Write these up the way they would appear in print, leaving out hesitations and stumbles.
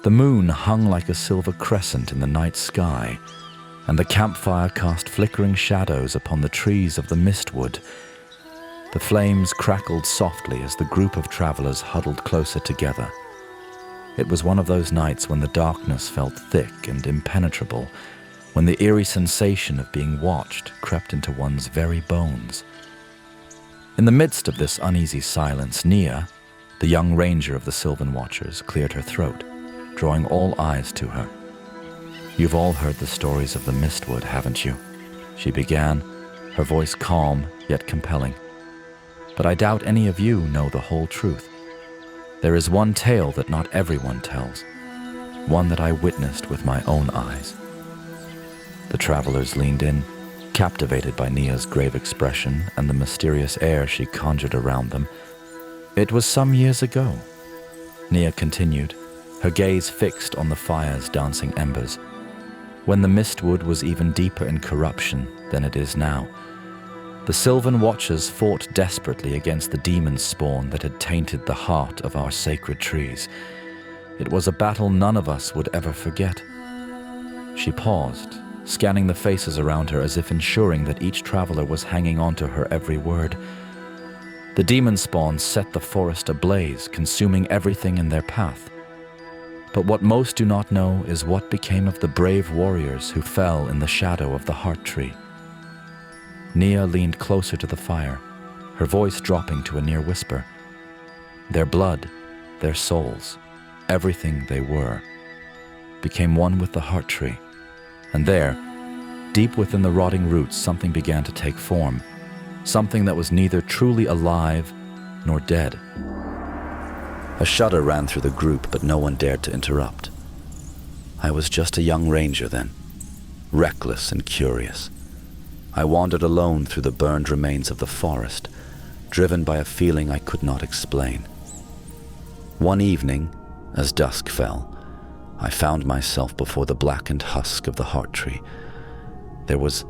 The moon hung like a silver crescent in the night sky, and the campfire cast flickering shadows upon the trees of the Mistwood. The flames crackled softly as the group of travelers huddled closer together. It was one of those nights when the darkness felt thick and impenetrable, when the eerie sensation of being watched crept into one's very bones. In the midst of this uneasy silence, Nia, the young ranger of the Sylvan Watchers, cleared her throat, drawing all eyes to her. "You've all heard the stories of the Mistwood, haven't you?" she began, her voice calm yet compelling. "But I doubt any of you know the whole truth. There is one tale that not everyone tells, one that I witnessed with my own eyes." The travelers leaned in, captivated by Nia's grave expression and the mysterious air she conjured around them. "It was some years ago," Nia continued, her gaze fixed on the fire's dancing embers, "when the Mistwood was even deeper in corruption than it is now. The Sylvan Watchers fought desperately against the demon spawn that had tainted the heart of our sacred trees. It was a battle none of us would ever forget." She paused, scanning the faces around her as if ensuring that each traveler was hanging on to her every word. "The demon spawn set the forest ablaze, consuming everything in their path. But what most do not know is what became of the brave warriors who fell in the shadow of the heart tree." Nia leaned closer to the fire, her voice dropping to a near whisper. "Their blood, their souls, everything they were, became one with the heart tree. And there, deep within the rotting roots, something began to take form, something that was neither truly alive nor dead." A shudder ran through the group, but no one dared to interrupt. "I was just a young ranger then, reckless and curious. I wandered alone through the burned remains of the forest, driven by a feeling I could not explain. One evening, as dusk fell, I found myself before the blackened husk of the heart tree. There was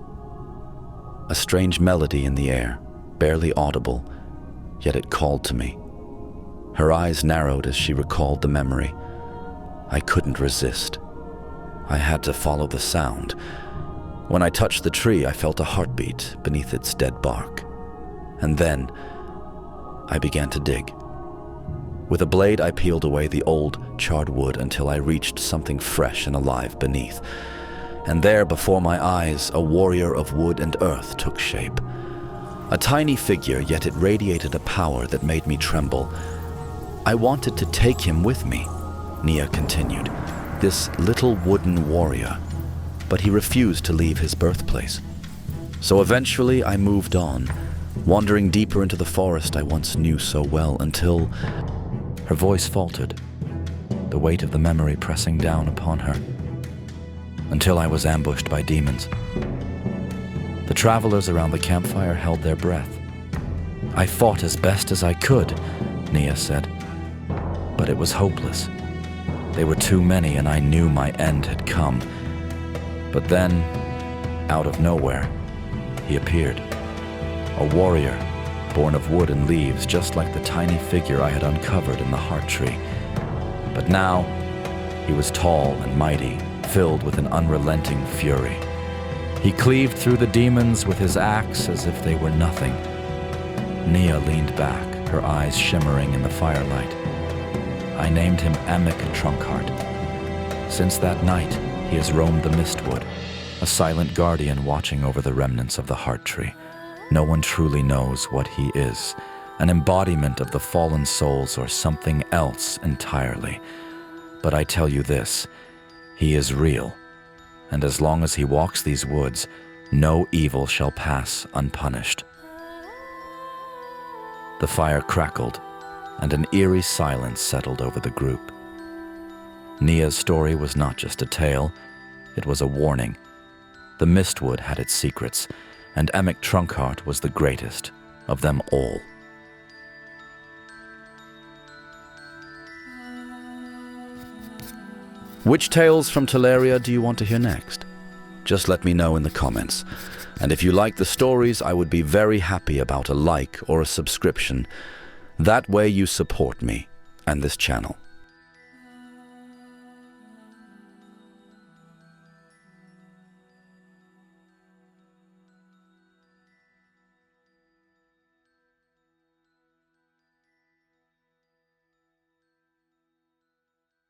a strange melody in the air, barely audible, yet it called to me." Her eyes narrowed as she recalled the memory. "I couldn't resist. I had to follow the sound. When I touched the tree, I felt a heartbeat beneath its dead bark. And then I began to dig. With a blade, I peeled away the old, charred wood until I reached something fresh and alive beneath. And there, before my eyes, a warrior of wood and earth took shape. A tiny figure, yet it radiated a power that made me tremble. I wanted to take him with me," Nia continued, "this little wooden warrior, but he refused to leave his birthplace. So eventually I moved on, wandering deeper into the forest I once knew so well, until..." Her voice faltered, the weight of the memory pressing down upon her. "Until I was ambushed by demons." The travelers around the campfire held their breath. "I fought as best as I could," Nia said, "but it was hopeless. They were too many, and I knew my end had come. But then, out of nowhere, he appeared. A warrior, born of wood and leaves, just like the tiny figure I had uncovered in the heart tree. But now, he was tall and mighty, filled with an unrelenting fury. He cleaved through the demons with his axe as if they were nothing." Nia leaned back, her eyes shimmering in the firelight. "I named him Emic Trunkheart. Since that night, he has roamed the Mistwood, a silent guardian watching over the remnants of the heart tree. No one truly knows what he is, an embodiment of the fallen souls or something else entirely. But I tell you this, he is real, and as long as he walks these woods, no evil shall pass unpunished." The fire crackled, and an eerie silence settled over the group. Nia's story was not just a tale, it was a warning. The Mistwood had its secrets, and Emic Trunkheart was the greatest of them all. Which tales from Teleria do you want to hear next? Just let me know in the comments. And if you like the stories, I would be very happy about a like or a subscription. That way you support me and this channel.